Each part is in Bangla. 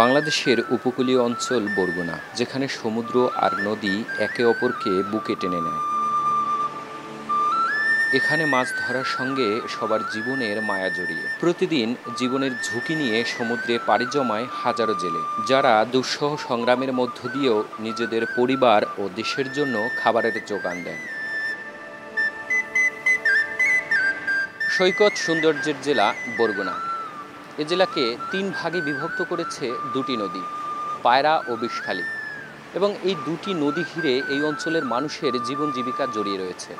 বাংলাদেশের উপকূলীয় অঞ্চল বরগুনা, যেখানে সমুদ্র আর নদী একে অপরকে বুকে টেনে নেয়। এখানে মাছ ধরার সঙ্গে সবার জীবনের মায়া জড়িয়ে। প্রতিদিন জীবনের ঝুঁকি নিয়ে সমুদ্রে পাড়ি জমায় হাজারো জেলে, যারা দুঃসহ সংগ্রামের মধ্য দিয়েও নিজেদের পরিবার ও দেশের জন্য খাবারের যোগান দেন। সৈকত সৌন্দর্যের জেলা বরগুনা। এ জেলাকে ৩ ভাগে বিভক্ত করেছে দুটি নদী, পায়রা ও বিষখালী, এবং এই দুটি নদী ঘিরে এই অঞ্চলের মানুষের জীবন জীবিকা জড়িয়ে রয়েছে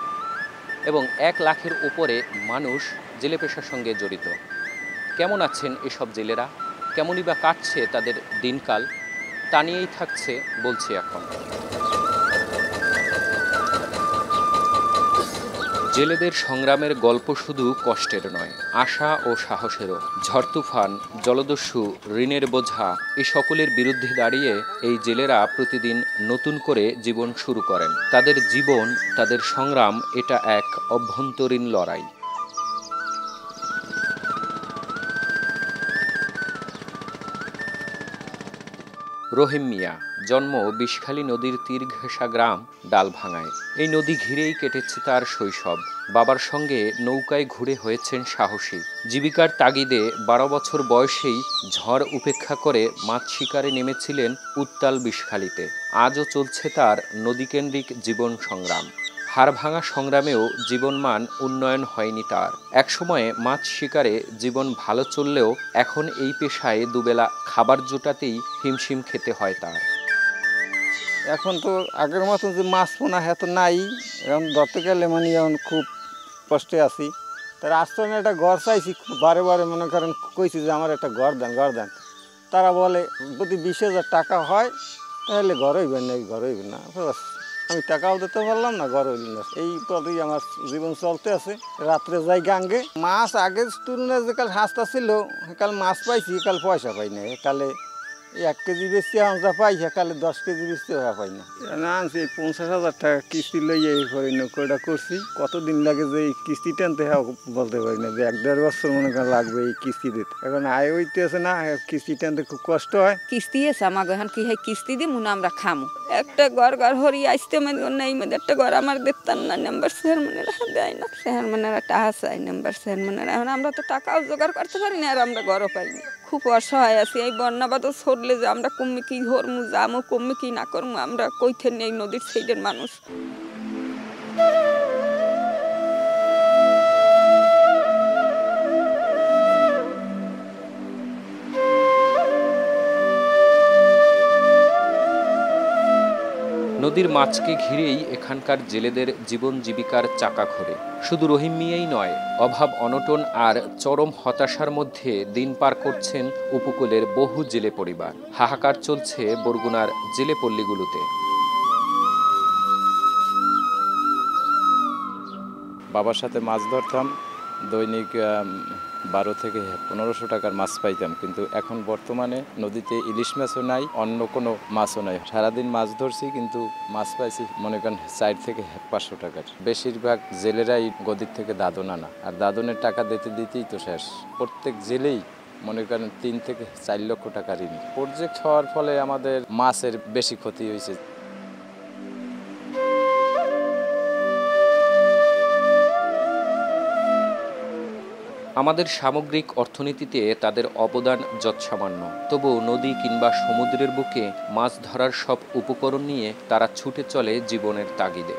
এবং ১ লাখের উপরে মানুষ জেলে পেশার সঙ্গে জড়িত। কেমন আছেন এসব জেলেরা, কেমনই বা কাটছে তাদের দিনকাল, তা নিয়েই থাকছে বলছি এখন। জেলেদের সংগ্রামের গল্প শুধু কষ্টের নয়, আশা ও সাহসেরও। ঝড় তুফান, জলদস্যু, ঋণের বোঝা, এ সকলের বিরুদ্ধে দাঁড়িয়ে এই জেলেরা প্রতিদিন নতুন করে জীবন শুরু করেন। তাদের জীবন, তাদের সংগ্রাম, এটা এক অভ্যন্তরীণ লড়াই। রহিম মিয়া জন্ম বিষখালী নদীর তীর ঘেঁষা গ্রাম ডালভাঙায়। এই নদী ঘিরেই কেটেছে তার শৈশব। বাবার সঙ্গে নৌকায় ঘুরে হয়েছেন সাহসী। জীবিকার তাগিদে ১২ বছর বয়সেই ঝড় উপেক্ষা করে মাছ শিকারে নেমেছিলেন উত্তাল বিষখালীতে। আজও চলছে তার নদীকেন্দ্রিক জীবন সংগ্রাম। হাড়ভাঙা সংগ্রামেও জীবনমান উন্নয়ন হয়নি তার। একসময়ে মাছ শিকারে জীবন ভালো চললেও এখন এই পেশায় দুবেলা খাবার জোটাতেই হিমশিম খেতে হয় তার। এখন তো আগের মতন যে মাছ পোনা এত নাই, এখন ধরতে গেলে মানে এখন খুব কষ্টে আছি। তার আশ্রমে একটা ঘর চাইছি, বারে বারে মনে করেন কইছি যে আমার একটা ঘর দেন। তারা বলে যদি ২০,০০০ টাকা হয় তাহলে ঘর হইবেন না, ঘর হইবেন না। আমি টাকাও দিতে পারলাম না, ঘর হইল না। এই পথেই আমার জীবন চলতে আছে। রাত্রে যাই গাঙ্গে মাছ, আগের তুলনায় যে কাল হাঁসটা ছিল কাল মাছ পাইছি, কাল পয়সা পাই না। কালে ১ কেজি বেচতে যা পাই, কালে ১০ কেজি বেচতে পাই না। আনছি ৫০,০০০ টাকা কিস্তি লইয়া এই করে নৌকোটা করছি। কতদিন লাগে যে এই কিস্তি টানতে বলতে পারি না, যে ১-১.৫ বছর মনে করেন লাগবে এই কিস্তি দিতে। এখন আয় হইতেছে না, কিস্তি টানতে খুব কষ্ট হয়। কিস্তি এসে আমাকে এখন কি হয়, কিস্তি দিই মুনা আমরা খামু। একটা ঘর হরি আসতে নেই, একটা ঘর আমার দেখতাম না, নাম্বার চেয়ারম্যানেরা দেয় না, চেয়ারম্যানেরা টাকা চাই, নাম্বার চেয়ারম্যানেরা। এখন আমরা তো টাকাও জোগাড় করতে পারি না, আর আমরা ঘরও পাইনি। খুব অসহায় আছি। এই বন্যাবাদও ছড়লে যে আমরা কমে কি হরমু, যামু কমে কি না করমু, আমরা কইতে নেই নদীর সাইডের মানুষ। নদীর মাছকে ঘিরেই এখানকার জেলেদের জীবন জীবিকার চাকা ঘোরে। শুধু রহিম মিয়াই নয়, অভাব অনটন আর চরম হতাশার মধ্যে দিন পার করছেন উপকূলের বহু জেলে পরিবার। হাহাকার চলছে বরগুনার জেলে পল্লীগুলোতে। বাবার সাথে মাছ ধরতাম, দৈনিক ১২ থেকে ১৫০০ টাকার মাছ পাইতাম। কিন্তু এখন বর্তমানে নদীতে ইলিশ মাছও নাই, অন্য কোনো মাছও নাই। সারাদিন মাছ ধরছি, কিন্তু মাছ পাইছি মনে করেন ৪ থেকে ৫০০ টাকার। বেশিরভাগ জেলেরাই গদির থেকে দাদন আনা, আর দাদনের টাকা দিতেই তো শেষ। প্রত্যেক জেলেই মনে করেন ৩ থেকে ৪ লক্ষ টাকা ঋণ। প্রজেক্ট হওয়ার ফলে আমাদের মাছের বেশি ক্ষতি হয়েছে। আমাদের সামগ্রিক অর্থনীতিতে তাদের অবদান যৎসামান্য। তবুও নদী কিংবা সমুদ্রের বুকে মাছ ধরার সব উপকরণ নিয়ে তারা ছুটে চলে জীবনের তাগিদে।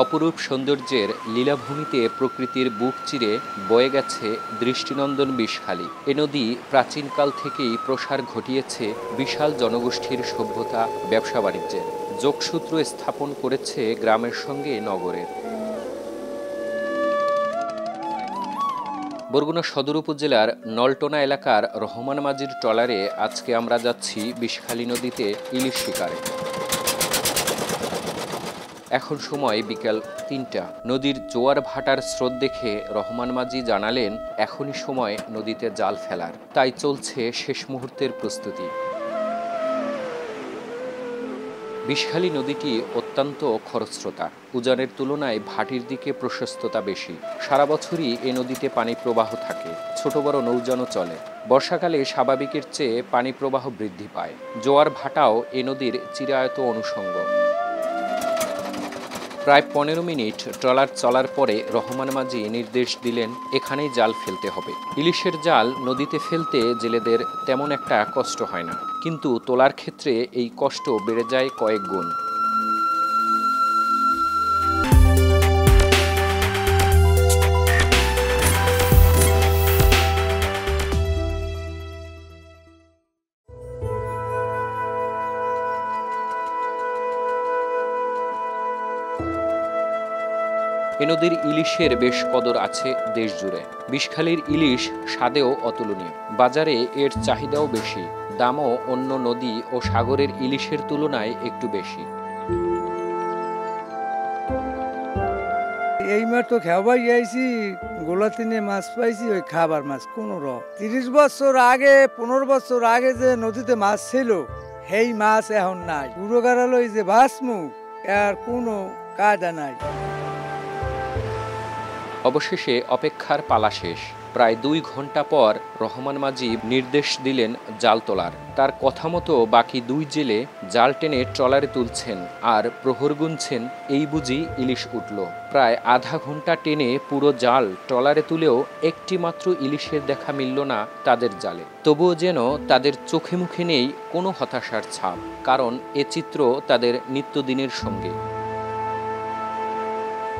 অপরূপ সৌন্দর্যের লীলাভূমিতে প্রকৃতির বুক চিরে বয়ে গেছে দৃষ্টিনন্দন বিষখালী। এ নদী প্রাচীনকাল থেকেই প্রসার ঘটিয়েছে বিশাল জনগোষ্ঠীর সভ্যতা, ব্যবসা বাণিজ্যের যোগসূত্র স্থাপন করেছে গ্রামের সঙ্গে নগরের। বরগুনা সদর উপজেলার নলটোনা এলাকার রহমান মাঝির ট্রলারে আজকে আমরা যাচ্ছি বিষখালী নদীতে ইলিশ শিকারে। এখন সময় বিকাল ৩টা। নদীর জোয়ার ভাটার স্রোত দেখে রহমান মাঝি জানালেন এখনই সময় নদীতে জাল ফেলার, তাই চলছে শেষ মুহূর্তের প্রস্তুতি। বিষখালী নদীটি অত্যন্ত খরস্রোতা। উজানের তুলনায় ভাটির দিকে প্রশস্ততা বেশি। সারা বছরই এ নদীতে পানি প্রবাহ থাকে, ছোট বড় নৌযানও চলে। বর্ষাকালে স্বাভাবিকের চেয়ে পানি প্রবাহ বৃদ্ধি পায়। জোয়ার ভাটাও এ নদীর চিরায়ত অনুষঙ্গ। প্রায় 15 মিনিট ট্রলার চলার পরে রহমান মাঝি নির্দেশ দিলেন, এখানেই জাল ফেলতে হবে। ইলিশের জাল নদীতে ফেলতে জেলেদের তেমন একটা কষ্ট হয় না, কিন্তু তোলার ক্ষেত্রে এই কষ্ট বেড়ে যায় কয়েক গুণ। এ নদীর ইলিশের বেশ কদর আছে দেশ জুড়ে। বিষখালীর ইলিশ স্বাদেও অতুলনীয়। বাজারে এর চাহিদাও বেশি, দামও অন্য নদী ও সাগরের ইলিশের তুলনায় একটু বেশি। এই মাত্র খাবার আইছি, গোলাতিনে মাছ পাইছি, ওই খাবার মাছ কোনো 30 বছর আগে 15 বছর আগে যে নদীতে মাছ ছিল, সেই মাছ এখন নাই। পুরো গাড়ালই যে ভাসমু আর কোনো কায়দা নাই। অবশেষে অপেক্ষার পালা শেষ। প্রায় 2 ঘন্টা পর রহমান মাঝি নির্দেশ দিলেন জাল তোলার। তার কথা মতো বাকি 2 জেলে জাল টেনে ট্রলারে তুলছেন আর প্রহর গুনছেন, এই বুঝি ইলিশ উঠল। প্রায় আধা ঘন্টা টেনে পুরো জাল ট্রলারে তুলেও একটি মাত্র ইলিশের দেখা মিলল না তাদের জালে। তবুও যেন তাদের চোখে মুখে নেই কোনো হতাশার ছাপ, কারণ এ চিত্র তাদের নিত্যদিনের সঙ্গে।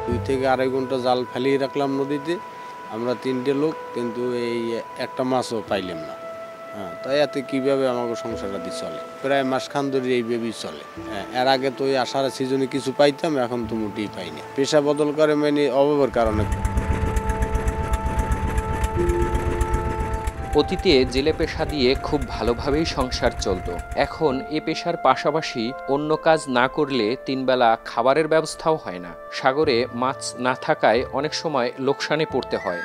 2 থেকে 2.5 ঘন্টা জাল ফেলিয়ে রাখলাম নদীতে, আমরা 3টে লোক, কিন্তু এই একটা মাছও পাইলাম না। তাই এতে কীভাবে আমাকে সংসারটা চলে? প্রায় মাসখান ধরে এইভাবেই চলে। এর আগে তো ওই আষাঢ় সিজনে কিছু পাইতাম, এখন তো মোটেই পাই না। পেশা বদল করে মানে অভাবের কারণে। অতীতে জেলে পেশা দিয়ে খুব ভালোভাবেই সংসার চলত। এখন এ পেশার পাশাপাশি অন্য কাজ না করলে 3 বেলা খাবারের ব্যবস্থাও হয় না। সাগরে মাছ না থাকায় অনেক সময় লোকসানে পড়তে হয়।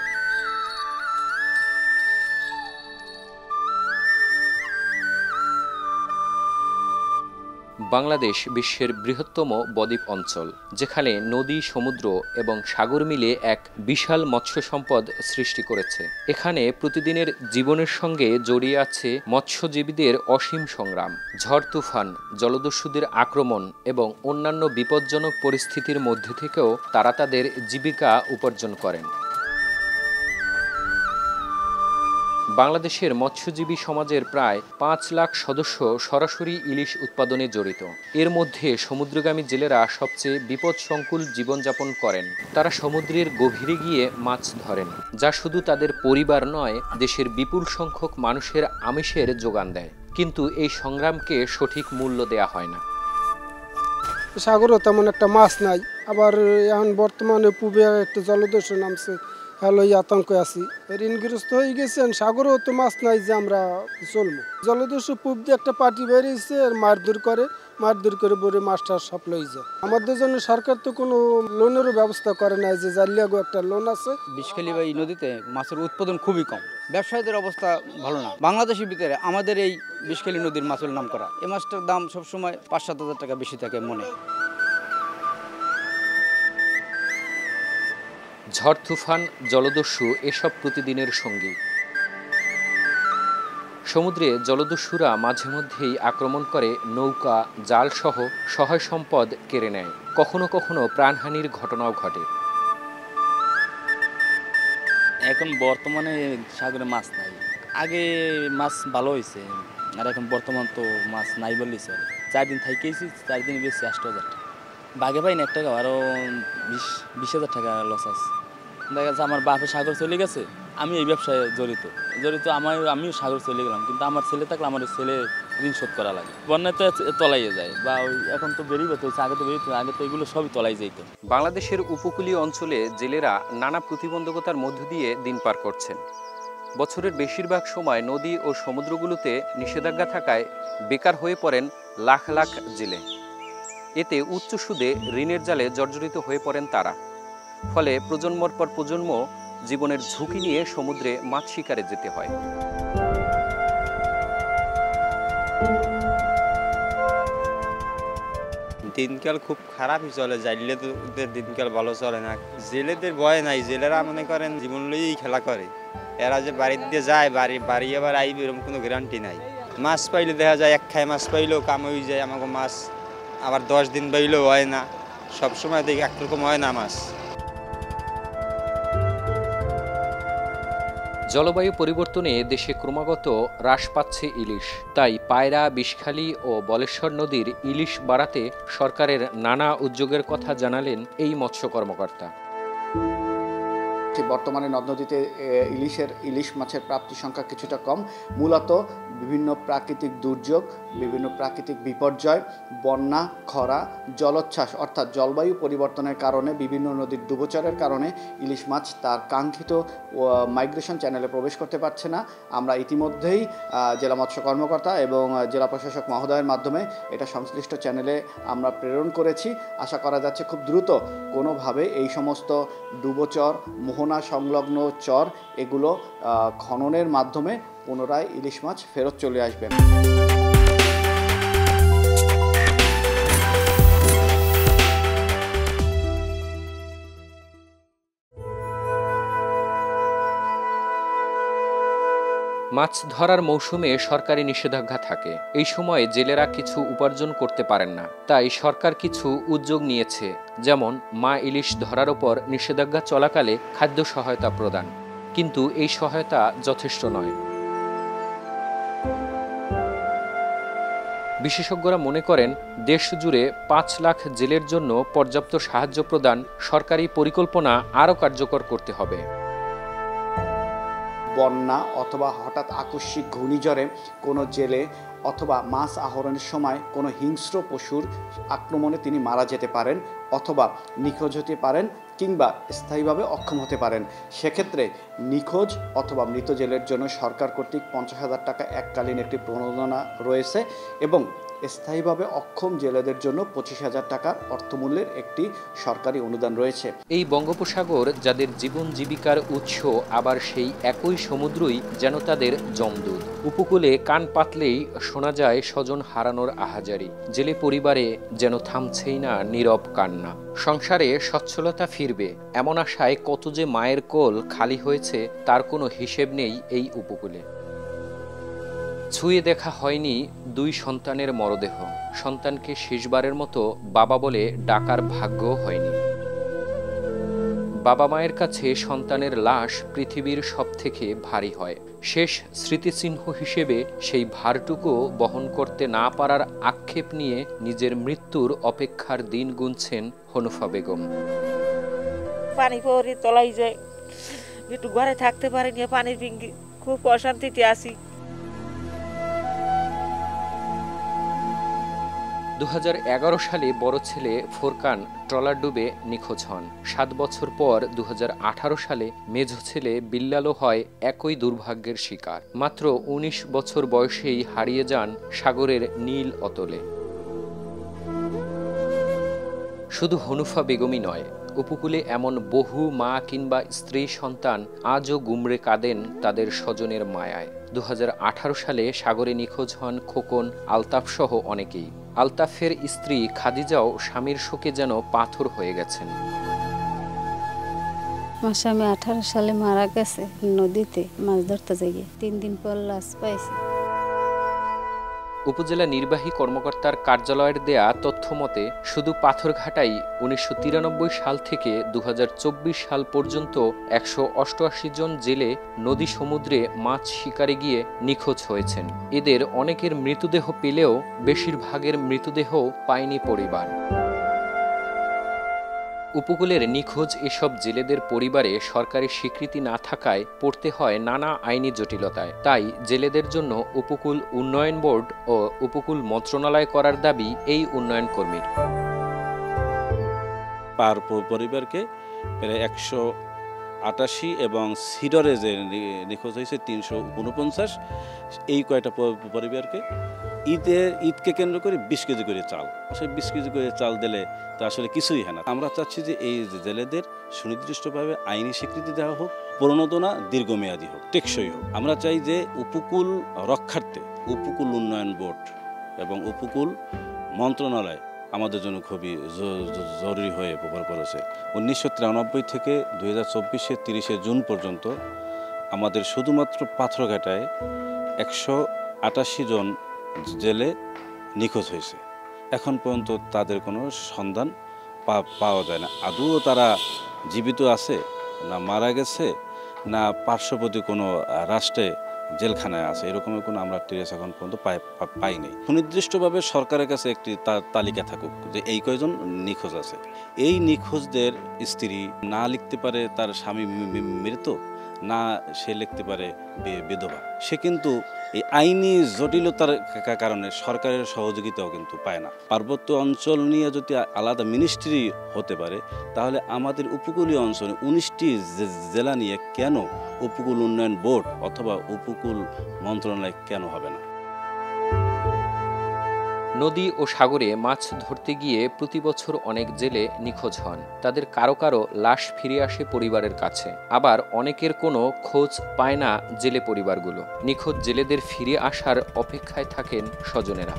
বাংলাদেশ বিশ্বের বৃহত্তম বদ্বীপ অঞ্চল, যেখানে নদী, সমুদ্র এবং সাগর মিলে এক বিশাল মৎস্য সম্পদ সৃষ্টি করেছে। এখানে প্রতিদিনের জীবনের সঙ্গে জড়িয়ে আছে মৎস্যজীবীদের অসীম সংগ্রাম। ঝড় তুফান, জলদস্যুদের আক্রমণ এবং অন্যান্য বিপজ্জনক পরিস্থিতির মধ্যে থেকেও তারা তাদের জীবিকা উপার্জন করেন। বাংলাদেশের মৎস্যজীবী সমাজের প্রায় 5 লাখ সদস্য সরাসরি ইলিশ উৎপাদনে জড়িত। এর মধ্যে সমুদ্রগামী জেলেরা সবচেয়ে বিপদসংকুল জীবনযাপন করেন। তারা সমুদ্রের গভীরে গিয়ে মাছ ধরেন, যা শুধু তাদের পরিবার নয়, দেশের বিপুল সংখ্যক মানুষের আমিষের যোগান দেয়। কিন্তু এই সংগ্রামকে সঠিক মূল্য দেয়া হয় না। সাগরও তেমন একটা মাছ নাই, আবার এখন বর্তমানে পূবে একটা জলদস্যু নামছে, হ্যালো আতঙ্ক আছি, ঋণগ্রস্ত হয়ে গেছেন। সাগরেও তো মাছ নাই যে আমরা চলবো। জলদস্যু পূব দিয়ে একটা পার্টি বেরিয়েছে, আর মারধর করে বলে মাছটা সব লই যায়। আমাদের জন্য সরকার তো কোনো লোনেরও ব্যবস্থা করে নাই, যে জালিয়াগো একটা লোন আছে। বিষখালী বা এই নদীতে মাছের উৎপাদন খুবই কম, ব্যবসায়ীদের অবস্থা ভালো না। বাংলাদেশের ভিতরে আমাদের এই বিষখালী নদীর মাছের নাম করা, এই মাছটার দাম সবসময় 5-7 হাজার টাকা বেশি থাকে মনে। ঝড় তুফান, জলদস্যু এসব প্রতিদিনের সঙ্গী। সমুদ্রে জলদস্যুরা মাঝে মধ্যেই আক্রমণ করে নৌকা, জালসহ সহায় সম্পদ কেড়ে নেয়। কখনো কখনো প্রাণহানির ঘটনাও ঘটে। এখন বর্তমানে সাগরে মাছ নাই, আগে মাছ ভালো হয়েছে, আর এখন বর্তমান তো মাছ নাই বললেই চলে। 4 দিন থাইকেছি, 4 দিন বেশি 8,000 টাকা বাঘে পাই না, 1 টাকা আরও 20,000 টাকা লস আছে। দেখা যাচ্ছে আমার বাপে সাগর চলে গেছে, আমি এই ব্যবসায় জড়িত, আমিও সাগর চলে গেলাম, কিন্তু আমার ছেলে থাকলে আমার ছেলে ঋণ শোধ করা লাগে। বন্যায় তো তলাইয়ে যায়, বা ওই এখন তো বেরিয়ে হচ্ছে, আগে তো বেরিয়ে, আগে তো এগুলো সবই তলাই যেত। বাংলাদেশের উপকূলীয় অঞ্চলে জেলেরা নানা প্রতিবন্ধকতার মধ্য দিয়ে দিন পার করছেন। বছরের বেশিরভাগ সময় নদী ও সমুদ্রগুলোতে নিষেধাজ্ঞা থাকায় বেকার হয়ে পড়েন লাখ লাখ জেলে। এতে উচ্চ সুদে ঋণের জালে জর্জরিত হয়ে পড়েন তারা। ফলে প্রজন্মর পর প্রজন্ম জীবনের ঝুঁকি নিয়ে সমুদ্রে মাছ শিকারে যেতে হয়। দিনকাল খুব খারাপই চলে, জাইলে তো ওদের দিনকাল ভালো চলে না। জেলেদের ভয় নাই, জেলেরা মনে করেন জীবন লইয়েই খেলা করে। এরা যে বাড়ির দিয়ে যায়, বাড়ি আবার আইবে এরকম কোনো গ্যারান্টি নাই। মাছ পাইলে দেখা যায় এক খায় মাছ পাইলেও কাম হয়ে যায় আমাকে মাছ, আবার 10 দিন পাইলেও হয় না, সবসময় দেখি একরকম হয় না মাছ। জলবায়ু পরিবর্তনে দেশে ক্রমাগত হ্রাস পাচ্ছে ইলিশ, তাই পায়রা, বিষখালী ও বলেশ্বর নদীর ইলিশ বাড়াতে সরকারের নানা উদ্যোগের কথা জানালেন এই মৎস্য কর্মকর্তা। বর্তমানে নদ নদীতে ইলিশ মাছের প্রাপ্তি সংখ্যা কিছুটা কম, মূলত বিভিন্ন প্রাকৃতিক দুর্যোগ, বিভিন্ন প্রাকৃতিক বিপর্যয়, বন্যা, খরা, জলোচ্ছ্বাস অর্থাৎ জলবায়ু পরিবর্তনের কারণে বিভিন্ন নদীর ডুবোচরের কারণে ইলিশ মাছ তার কাঙ্ক্ষিত মাইগ্রেশন চ্যানেলে প্রবেশ করতে পারছে না। আমরা ইতিমধ্যেই জেলা মৎস্য কর্মকর্তা এবং জেলা প্রশাসক মহোদয়ের মাধ্যমে এটা সংশ্লিষ্ট চ্যানেলে আমরা প্রেরণ করেছি। আশা করা যাচ্ছে খুব দ্রুত কোনোভাবে এই সমস্ত ডুবোচর, মোহনা সংলগ্ন চর এগুলো খননের মাধ্যমে পুনরায় ইলিশ মাছ ফেরত চলে আসবে। মাছ ধরার মৌসুমে সরকারি নিষেধাজ্ঞা থাকে। এই সময়ে জেলেরা কিছু উপার্জন করতে পারেন না, তাই সরকার কিছু উদ্যোগ নিয়েছে, যেমন মা ইলিশ ধরার ওপর নিষেধাজ্ঞা চলাকালে খাদ্য সহায়তা প্রদান। কিন্তু এই সহায়তা যথেষ্ট নয়। বিশেষজ্ঞরা মনে করেন দেশ জুড়ে 5 লাখ জেলের জন্য পর্যাপ্ত সাহায্য প্রদান সরকারি পরিকল্পনা আরও কার্যকর করতে হবে। বন্যা অথবা হঠাৎ আকস্মিক ঘূর্ণিঝড়ে কোনো জেলে অথবা মাছ আহরণের সময় কোনো হিংস্র পশুর আক্রমণে তিনি মারা যেতে পারেন অথবা নিখোঁজ হতে পারেন কিংবা স্থায়ীভাবে অক্ষম হতে পারেন। সেক্ষেত্রে নিখোঁজ অথবা মৃত জেলের জন্য সরকার কর্তৃক 50,000 টাকা এককালীন একটি প্রণোদনা রয়েছে এবং স্থায়ীভাবে অক্ষম জেলেদের জন্য 25,000 টাকার অর্থমূল্যের একটি সরকারি অনুদান রয়েছে। এই বঙ্গোপসাগর যাদের জীবন জীবিকার উৎস, আবার সেই একই সমুদ্রই যেন তাদের যমদূত। উপকূলে কান পাতলেই শোনা যায় স্বজন হারানোর আহাজারি। জেলে পরিবারে যেন থামছেই না নীরব কান্না। সংসারে সচ্ছলতা ফিরবে এমন আশায় কত যে মায়ের কোল খালি হয়েছে তার কোনো হিসেব নেই এই উপকূলে। ছুঁয়ে দেখা হয়নি 2 সন্তানের মরদেহ। সন্তানকে শেষবারের মতো বাবা বলে ডাকার ভাগ্য হয়নি। বাবা মায়ের কাছে সন্তানের লাশ পৃথিবীর সবথেকে ভারী হয়। শেষ স্মৃতিচিহ্ন হিসেবে সেই ভারটুকু বহন করতে না পারার আক্ষেপ নিয়ে নিজের মৃত্যুর অপেক্ষার দিন গুনছেন হনুফা বেগম। পানি পরে তলাই যায়, একটু ঘরে থাকতে পারিনি, পানির ভিঙ্গি খুব অশান্তিতে আছি। 2011 সালে বড় ছেলে ফোরকান ট্রলার ডুবে নিখোঁজ হন। 7 বছর পর 2018 সালে মেঝো ছেলে বিল্লালও হয় একই দুর্ভাগ্যের শিকার। মাত্র 19 বছর বয়সেই হারিয়ে যান সাগরের নীল অতলে। শুধু হনুফা বেগমই নয়, উপকূলে এমন বহু মা কিংবা স্ত্রী সন্তান আজও গুমড়ে কাঁদেন তাদের স্বজনের মায়ায়। 2018 সালে সাগরে নিখোঁজ হন খোকন, আলতাফ সহ অনেকেই। আলতাফের স্ত্রী খাদিজাও স্বামীর শোকে যেন পাথর হয়ে গেছেন। আমার স্বামী 18 সালে মারা গেছে নদীতে মাছ ধরতে যাইয়ে, 3 দিন পর লাশ পাইছি। উপজেলা নির্বাহী কর্মকর্তার কার্যালয়ের দেয়া তথ্য মতে শুধু পাথরঘাটাই 1993 সাল থেকে 2024 সাল পর্যন্ত 188 জন জেলে নদী সমুদ্রে মাছ শিকারে গিয়ে নিখোঁজ হয়েছেন। এদের অনেকের মৃতদেহ পেলেও বেশিরভাগের মৃতদেহ পায়নি পরিবার। উপকূলের নিখোঁজ এসব জেলেদের পরিবারে সরকারি স্বীকৃতি না থাকায় পড়তে হয় নানা আইনি জটিলতায়। তাই জেলেদের জন্য উপকূল উন্নয়ন বোর্ড ও উপকূল মন্ত্রণালয় করার দাবি এই উন্নয়ন কর্মীর। পার পরিবারকে প্রায় 188 এবং সিডরে যে নিখোঁজ হয়েছে 349, এই কয়টা পরিবারকে ঈদকে কেন্দ্র করে 20 কেজি করে চাল, আসলে 20 কেজি করে চাল দিলে তা আসলে কিছুই হয় না। আমরা চাচ্ছি যে এই জেলেদের সুনির্দিষ্টভাবে আইনি স্বীকৃতি দেওয়া হোক, প্রণোদনা দীর্ঘমেয়াদী হোক, টেকসই হোক। আমরা চাই যে উপকূল রক্ষার্থে উপকূল উন্নয়ন বোর্ড এবং উপকূল মন্ত্রণালয় আমাদের জন্য খুবই জরুরি হয়ে পড়েছে। 1993 থেকে 2024-এর 30শে জুন পর্যন্ত আমাদের শুধুমাত্র পাথরঘাটায় 188 জন জেলে নিখোঁজ হয়েছে। এখন পর্যন্ত তাদের কোনো সন্ধান পাওয়া যায় না। আদৌ তারা জীবিত আছে না মারা গেছে না পার্শ্ববর্তী কোনো রাষ্ট্রে জেলখানায় আছে, এরকমের কোনো আমরা ট্রেস এখন পর্যন্ত পাইনি। সুনির্দিষ্টভাবে সরকারের কাছে একটি তালিকা থাকুক যে এই কয়জন নিখোঁজ আছে। এই নিখোঁজদের স্ত্রী না লিখতে পারে তার স্বামী মৃত, না সে লিখতে পারে বিধবা, সে কিন্তু এই আইনি জটিলতার কারণে সরকারের সহযোগিতাও কিন্তু পায় না। পার্বত্য অঞ্চল নিয়ে যদি আলাদা মিনিস্ট্রি হতে পারে তাহলে আমাদের উপকূলীয় অঞ্চলে 19টি জেলা নিয়ে কেন উপকূল উন্নয়ন বোর্ড অথবা উপকূল মন্ত্রণালয় কেন হবে না? নদী ও সাগরে মাছ ধরতে গিয়ে প্রতি বছর অনেক জেলে নিখোঁজ হন। তাদের কারো কারো লাশ ফিরে আসে পরিবারের কাছে, আবার অনেকের কোনো খোঁজ পায় না জেলে পরিবারগুলো। নিখোঁজ জেলেদের ফিরে আসার অপেক্ষায় থাকেন স্বজনেরা।